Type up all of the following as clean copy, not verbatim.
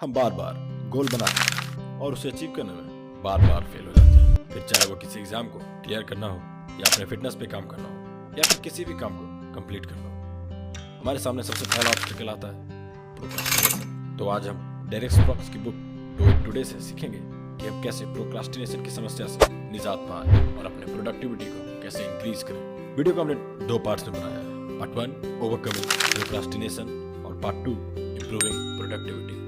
हम बार बार गोल बनाते हैं और उसे अचीव करने में बार बार फेल हो जाते हैं। फिर चाहे वो किसी एग्जाम को क्लियर करना हो या अपने फिटनेस पे काम करना हो या फिर किसी भी काम को कंप्लीट करना हो, हमारे सामने सबसे पहला ऑब्स्टिकल आता है प्रोक्रास्टिनेशन। तो आज हम डेरेक स्प्रॉक्स की बुक डू इट टुडे से सीखेंगे कि हम कैसे प्रोक्रास्टिनेशन की समस्या से निजात पाएं और अपने प्रोडक्टिविटी को कैसे इंक्रीज करें। वीडियो को हमने दो पार्ट्स में बनाया है, पार्ट 1 ओवरकमिंग प्रोक्रास्टिनेशन और part 2 improving productivity.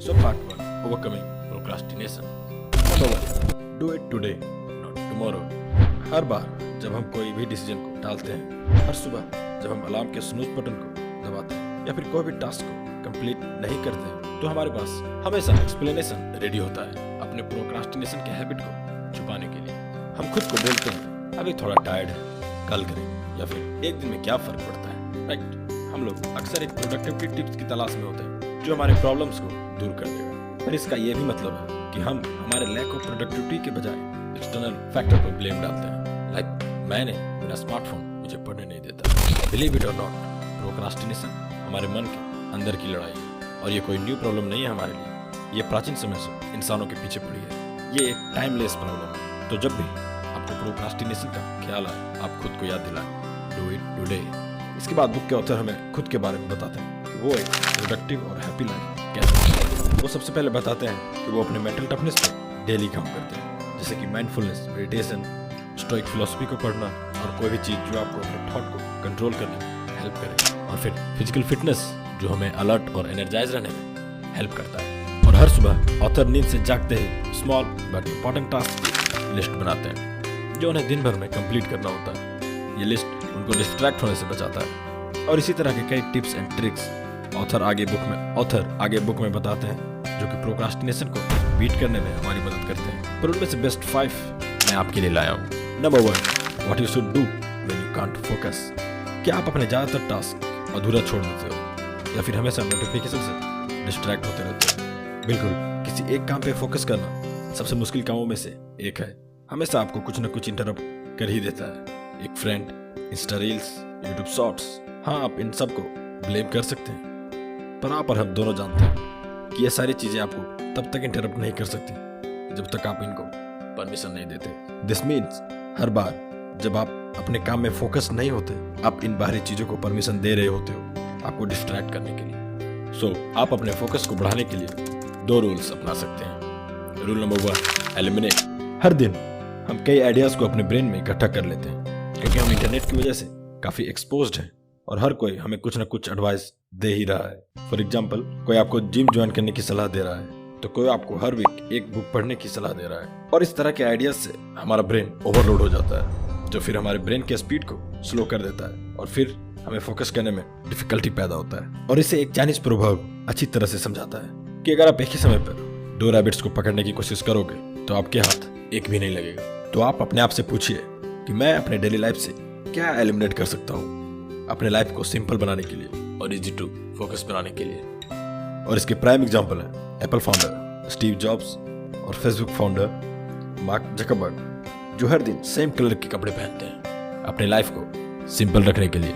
So part 1 overcoming procrastination. Number 1 do it today not tomorrow. हर बार जब हम कोई भी डिसीजन को टालते हैं, हर सुबह जब हम अलार्म के स्नूज बटन को दबाते हैं या फिर कोई भी टास्क को कंप्लीट नहीं करते हैं, तो हमारे पास हमेशा एक्सप्लेनेशन रेडी होता है अपने प्रोक्रास्टिनेशन के हैबिट को छुपाने के लिए। हम खुद को बोलते हैं अभी थोड़ा टायर्ड है, कल करेंगे, या फिर एक दिन में क्या फर्क पड़ता है। राइट, हम लोग अक्सर एक प्रोडक्टिविटी टिप्स की तलाश में होते हैं जो हमारे प्रॉब्लम्स को दूर कर देगा। पर इसका यह भी मतलब है कि हम हमारे लैक ऑफ प्रोडक्टिविटी के बजाय एक्सटर्नल फैक्टर पर ब्लेम डालते हैं। लाइक मैंने मेरा स्मार्टफोन मुझे पढ़ने नहीं देता। बिलीव इट और नॉट, प्रोक्रास्टिनेशन हमारे मन के अंदर की लड़ाई है और ये कोई न्यू प्रॉब्लम नहीं है हमारे लिए। ये प्राचीन समय से इंसानों के पीछे पड़ी है। ये एक टाइमलेस प्रॉब्लम है। तो जब भी आपको प्रोक्रास्टिनेशन का ख्याल आए, आप खुद को याद दिलाएं, डू इट टुडे। इसके बाद बुक के ऑथर हमें खुद के बारे में बताते हैं कि वो एक प्रोडक्टिव और हैप्पी लाइफ कैसे। वो सबसे पहले बताते हैं कि वो अपने मेंटल टफनेस पे डेली काम करते हैं, जैसे कि माइंडफुलनेस, मेडिटेशन, स्टोइक फिलॉसफी को पढ़ना और कोई भी चीज जो आपको अपने थॉट को कंट्रोल करने में हेल्प करे। और फिर फिजिकल फिटनेस जो हमें अलर्ट और एनर्जाइज रहने में हेल्प करता है। और हर सुबह ऑथर नींद से जागते ही स्मॉल बट इंपॉर्टेंट टास्क की लिस्ट बनाते हैं जो उन्हें दिन भर में कंप्लीट करना होता है। ये लिस्ट उनको डिस्ट्रैक्ट होने से बचाता है। और इसी तरह के कई टिप्स एंड ट्रिक्स ऑथर आगे बुक में बताते हैं जो कि प्रोक्रास्टिनेशन को बीट करने में हमारी मदद करते हैं। पर उनमें से बेस्ट 5 मैं आपके लिए लाया हूँ। Number 1 what you should do when you can't focus. क्या आप अपने ज़्यादातर टास्क अधूरा छोड़ देते हो या फिर हमेशा नोटिफिकेशन से डिस्ट्रैक्ट होते रहते हो? बिल्कुल, किसी एक काम पे फोकस करना सबसे मुश्किल कामों में से एक है। हमेशा आपको कुछ न कुछ इंटरप्ट कर ही देता है। एक friend, Insta reels, YouTube shorts. हाँ, आप इन सबको ब्लेम कर सकते हैं, पर आप और हम दोनों जानते हैं कि ये सारी चीजें आपको तब तक इंटरप्ट नहीं कर सकती जब तक आप इनको परमिशन नहीं देते। दिस मीन्स हर बार जब आप अपने काम में फोकस नहीं होते, आप इन बाहरी चीजों को परमिशन दे रहे होते हो आपको डिस्ट्रैक्ट करने के लिए। सो आप अपने फोकस को बढ़ाने के लिए 2 रूल्स अपना सकते हैं। Rule number 1 eliminate. हर दिन हम कई आइडियाज को अपने ब्रेन में इकट्ठा कर लेते हैं क्योंकि हम इंटरनेट की वजह से काफी एक्सपोज्ड हैं और हर कोई हमें कुछ न कुछ एडवाइस दे ही रहा है। फॉर एग्जाम्पल, कोई आपको जिम ज्वाइन करने की सलाह दे रहा है तो कोई आपको हर वीक एक बुक पढ़ने की सलाह दे रहा है। और इस तरह के आइडियाज से हमारा ब्रेन ओवरलोड हो जाता है जो फिर हमारे ब्रेन के स्पीड को स्लो कर देता है और फिर हमें फोकस करने में डिफिकल्टी पैदा होता है। और इसे एक चाइनीज प्रभाव अच्छी तरह से समझाता है कि अगर आप एक ही समय पर 2 रैबिट्स को पकड़ने की कोशिश करोगे तो आपके हाथ एक भी नहीं लगेगा। तो आप अपने आप से पूछिए कि मैं अपने डेली लाइफ से क्या एलिमिनेट कर सकता हूँ अपने लाइफ को सिंपल बनाने के लिए और इजी टू फोकस बनाने के लिए। और इसके प्राइम एग्जांपल हैं एप्पल फाउंडर स्टीव जॉब्स और फेसबुक फाउंडर मार्क जकरबर्ग, जो हर दिन सेम कलर के कपड़े पहनते हैं अपने लाइफ को सिंपल रखने के लिए,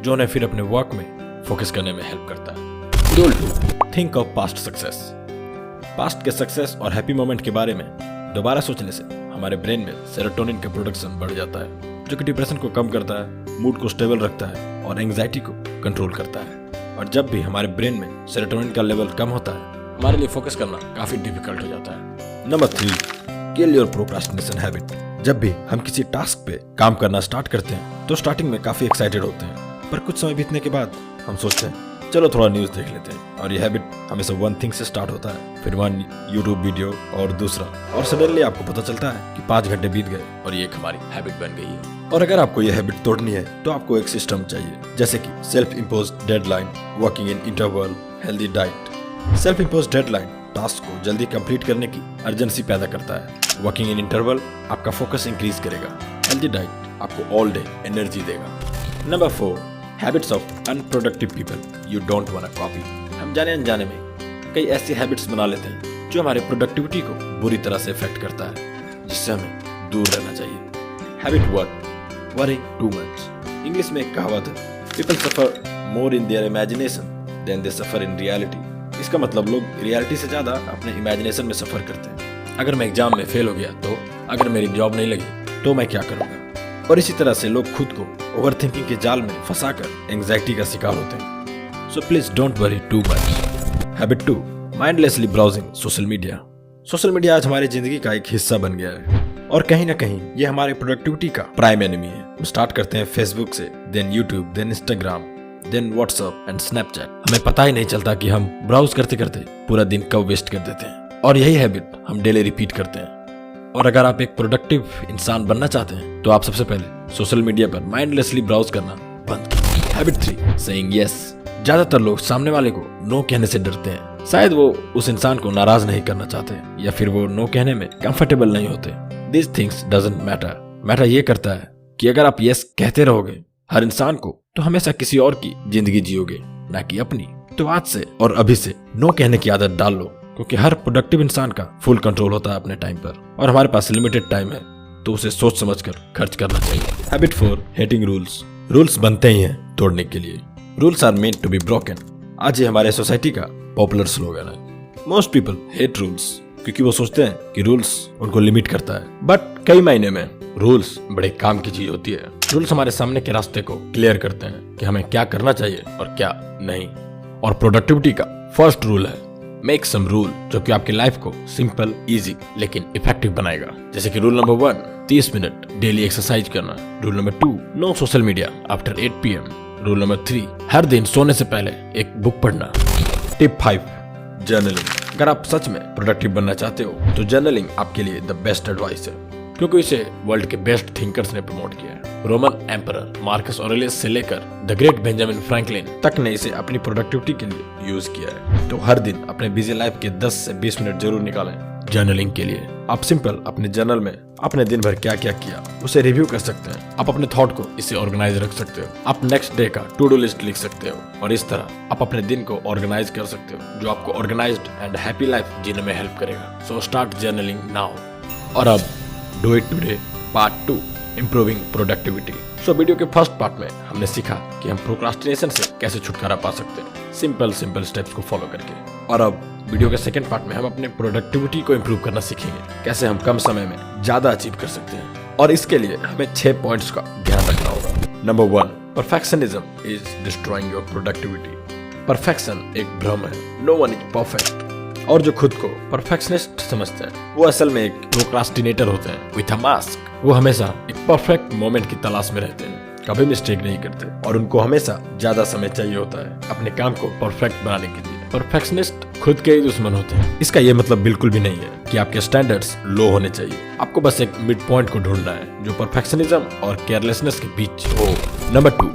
जो उन्हें फिर अपने वर्क में फोकस करने में हेल्प करता है। Rule 2 think of past success. Past के सक्सेस और हैप्पी मोमेंट के बारे में दोबारा सोचने से हमारे ब्रेन में सेरोटोनिन का प्रोडक्शन बढ़ जाता है जो कि डिप्रेशन को कम करता है, मूड को स्टेबल रखता है और एंग्जाइटी को कंट्रोल करता है। और जब भी हमारे ब्रेन में सेरोटोनिन का लेवल कम होता है, हमारे लिए फोकस करना काफी डिफिकल्ट हो जाता है। Number 3 kill your procrastination habit. जब भी हम किसी टास्क पे काम करना स्टार्ट करते हैं तो स्टार्टिंग में काफी एक्साइटेड होते हैं, पर कुछ समय बीतने के बाद हम सोचते हैं चलो थोड़ा न्यूज देख लेते हैं। और ये हैबिट हमेशा 1 थिंग से स्टार्ट होता है, फिर 1 यूट्यूब वीडियो और दूसरा, और सडनली आपको पता चलता है कि 5 घंटे बीत गए और ये एक हमारी हैबिट बन गई है। और अगर आपको ये हैबिट तोड़नी है तो आपको एक सिस्टम चाहिए, जैसे कि self imposed deadline, working in interval, healthy diet. Self imposed deadline task को जल्दी कंप्लीट करने की अर्जेंसी पैदा करता है। वर्किंग इन इंटरवल आपका फोकस इंक्रीज करेगा। हेल्दी डाइट आपको ऑल डे एनर्जी देगा। Number 4 habits of unproductive people you don't want to copy. हम जाने अनजाने में कई ऐसी हैबिट्स बना लेते हैं जो हमारे प्रोडक्टिविटी को बुरी तरह से इफेक्ट करता है, जिससे हमें दूर रहना चाहिए। Habit 1 worry too much. English में एक कहावत है, people suffer more in their imagination than they suffer in reality. इसका मतलब लोग रियलिटी से ज्यादा अपने इमेजिनेशन में सफर करते हैं। अगर मैं एग्जाम में फेल हो गया तो, अगर मेरी जॉब नहीं लगी तो मैं क्या करूंगा। और इसी तरह से लोग खुद को ओवर थिंकिंग के जाल में फंसाकर एंग्जाइटी का शिकार होते हैं। So please don't worry too much. Habit 2, mindlessly browsing social media. Social media आज हमारी जिंदगी का एक हिस्सा बन गया है और कहीं ना कहीं ये हमारे प्रोडक्टिविटी का प्राइम एनिमी है। हम स्टार्ट करते हैं फेसबुक से, then YouTube, then Instagram, then WhatsApp and Snapchat. हमें पता ही नहीं चलता कि हम ब्राउज करते करते पूरा दिन कब वेस्ट कर देते हैं, और यही हैबिट हम डेली रिपीट करते हैं। और अगर आप एक प्रोडक्टिव इंसान बनना चाहते हैं तो आप सबसे पहले सोशल मीडिया पर माइंडलेसली ब्राउज करना बंद कीजिए। Habit 3, saying yes. ज्यादातर लोग सामने वाले को नो कहने से डरते हैं। शायद वो उस इंसान को नाराज नहीं करना चाहते, या फिर वो नो कहने में कंफर्टेबल नहीं होते। These things doesn't matter. Matter ये करता है कि अगर आप यस कहते रहोगे हर इंसान को, तो हमेशा किसी और की जिंदगी जियोगे, ना कि अपनी। तो आज से और अभी से नो कहने की आदत डाल लो, क्योंकि हर प्रोडक्टिव इंसान का फुल कंट्रोल होता है अपने टाइम पर, और हमारे पास लिमिटेड टाइम है, तो उसे सोच समझकर खर्च करना चाहिए। Habit 4, hating rules. रूल्स बनते ही हैं तोड़ने के लिए। Rules are meant to be broken. आज ये हमारे सोसाइटी का पॉपुलर स्लोगन है। मोस्ट पीपल हेट रूल्स, क्योंकि वो सोचते हैं कि रूल्स उनको लिमिट करता है। बट कई मायने में रूल्स बड़े काम की चीज होती है। रूल्स हमारे सामने के रास्ते को क्लियर करते हैं कि हमें क्या करना चाहिए और क्या नहीं। और प्रोडक्टिविटी का फर्स्ट रूल है मेक सम रूल, जो कि आपकी लाइफ को सिंपल, इजी लेकिन इफेक्टिव बनाएगा। जैसे कि rule number 1, 30 minute daily exercise करना। Rule number 2, no social media after 8 PM। Rule number 3, हर दिन सोने से पहले एक बुक पढ़ना। Tip 5, journaling. अगर आप सच में प्रोडक्टिव बनना चाहते हो तो जर्नलिंग आपके लिए द बेस्ट एडवाइस है, क्योंकि इसे वर्ल्ड के बेस्ट थिंकर्स ने प्रमोट किया है। रोमन एम्परर मार्कस ऑरेलियस से लेकर द ग्रेट बेंजामिन फ्रैंकलिन तक ने इसे अपनी प्रोडक्टिविटी के लिए यूज किया है। तो हर दिन अपने बिजी लाइफ के 10 से 20 मिनट जरूर निकालें जर्नलिंग के लिए। आप सिंपल अपने जर्नल में अपने दिन भर क्या क्या किया उसे रिव्यू कर सकते हैं। आप अपने थॉट को इसे ऑर्गेनाइज रख सकते हो। आप नेक्स्ट डे का टू डू लिस्ट लिख सकते हो, और इस तरह आप अपने दिन को ऑर्गेनाइज कर सकते हो, जो आपको ऑर्गेनाइज्ड एंड हैप्पी लाइफ जीने में हेल्प करेगा। So start journaling now. और अब do it today part 2, improving productivity. So video के फर्स्ट पार्ट में हमने सीखा कि हम प्रोक्रास्टिनेशन से कैसे छुटकारा पा सकते हैं सिंपल स्टेप्स को फॉलो करके। और अब वीडियो के सेकंड पार्ट में हम अपने प्रोडक्टिविटी को इंप्रूव करना सीखेंगे, कैसे हम कम समय में ज्यादा अचीव कर सकते हैं। और इसके लिए हमें 6 पॉइंट्स का ध्यान रखना होगा। Number 1, perfectionism is destroying your productivity. Perfection एक भ्रम है। No one is perfect. और जो खुद को परफेक्शनिस्ट समझते हैं वो असल में एक प्रोक्रास्टिनेटर होते हैं विथ अ मास्क। वो हमेशा एक परफेक्ट मोमेंट की तलाश में रहते हैं, कभी मिस्टेक नहीं करते, और उनको हमेशा ज्यादा समय चाहिए होता है अपने काम को परफेक्ट बनाने के लिए। परफेक्शनिस्ट खुद के ही दुश्मन होते हैं। इसका ये मतलब बिल्कुल भी नहीं है कि आपके स्टैंडर्ड्स लो होने चाहिए। आपको बस एक मिड पॉइंट को ढूंढना है जो परफेक्शनिज्म और केयरलेसनेस के बीच हो। Number 2,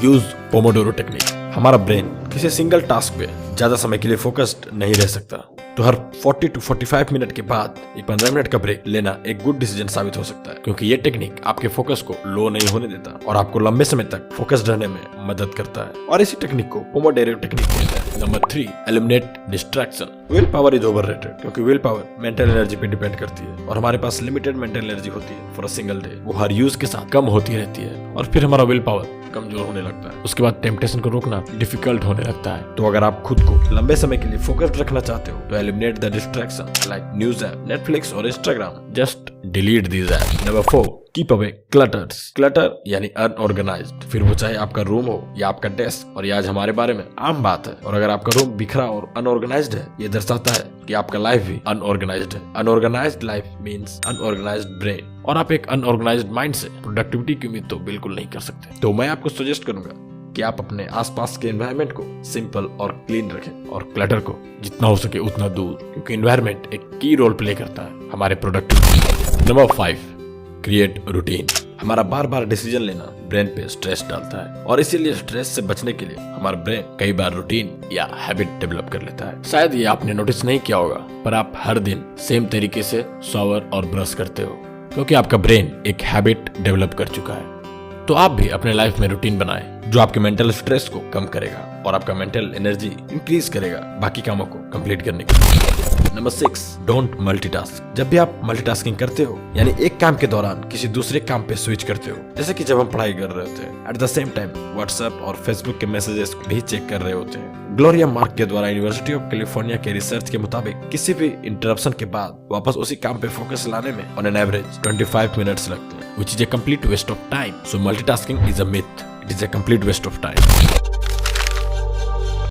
use Pomodoro technique. हमारा ब्रेन किसी सिंगल टास्क पे ज्यादा समय के लिए फोकस्ड नहीं रह सकता, तो हर 40 to 45 मिनट के बाद एक 15 मिनट का ब्रेक लेना एक गुड डिसीजन साबित हो सकता है, क्योंकि ये टेक्निक आपके फोकस को लो नहीं होने देता और आपको लंबे समय तक फोकस्ड रहने में मदद करता है। और इसी टेक्निक को पोमोडोरो टेक्निक कहते हैं। Number 3, eliminate distraction. Will power is overrated, क्योंकि विल पावर मेंटल एनर्जी पे डिपेंड करती है, और हमारे पास लिमिटेड मेंटल एनर्जी होती है फॉर अ सिंगल डे। वो हर यूज के साथ कम होती रहती है, और फिर हमारा विल पावर कमजोर होने लगता है। उसके बाद टेम्पटेशन को रोकना डिफिकल्ट होने लगता है। तो अगर आप खुद को लंबे समय के लिए फोकस्ड रखना चाहते हो तो eliminate the distraction like news app, Netflix और Instagram. Just delete these app. Number 4, keep away clutters. Clutter यानी अनऑर्गेनाइज्ड, फिर वो चाहे आपका रूम हो या आपका डेस्क। और ये आज हमारे बारे में आम बात है। और अगर आपका रूम बिखरा और अनऑर्गेनाइज्ड है, ये दर्शाता है कि आपका लाइफ भी अनऑर्गेनाइज्ड है। Unorganised life means unorganised brain, और आप एक अनऑर्गेनाइज्ड माइंड से प्रोडक्टिविटी की उम्मीद तो बिल्कुल नहीं कर सकते। तो मैं आपको सजेस्ट करूंगा कि आप अपने आसपास के एनवायरनमेंट को सिंपल और क्लीन रखें, और क्लटर को जितना हो सके उतना दूर, क्योंकि एनवायरनमेंट एक की रोल प्ले करता है हमारे प्रोडक्टिविटी। Number 5, create routine. हमारा बार बार डिसीजन लेना ब्रेन पे स्ट्रेस डालता है, और इसीलिए स्ट्रेस से बचने के लिए हमारा ब्रेन कई बार रूटीन या हैबिट डेवलप कर लेता है। शायद ये आपने नोटिस नहीं किया होगा, पर आप हर दिन सेम तरीके से शॉवर और ब्रश करते हो, क्योंकि आपका ब्रेन एक हैबिट डेवलप कर चुका है। तो आप भी अपने लाइफ में रूटीन बनाएं, जो आपके मेंटल स्ट्रेस को कम करेगा और आपका मेंटल एनर्जी इंक्रीज करेगा बाकी कामों को कंप्लीट करने के लिए। Number 6, don't multitask. जब भी आप मल्टीटास्किंग करते हो यानी एक काम के दौरान किसी दूसरे काम पे स्विच करते हो, जैसे कि जब हम पढ़ाई कर रहे होते हैं at the same time WhatsApp और फेसबुक के मैसेजेस भी चेक कर रहे होते हैं। ग्लोरिया मार्क के द्वारा यूनिवर्सिटी ऑफ कैलिफोर्निया के रिसर्च के मुताबिक किसी भी इंटरप्शन के बाद वापस उसी काम पे फोकस लाने में ऑन एन एवरेज 25 मिनट्स लगते हैं, which is a complete waste of time. So multitasking is a myth. It is a complete waste of time.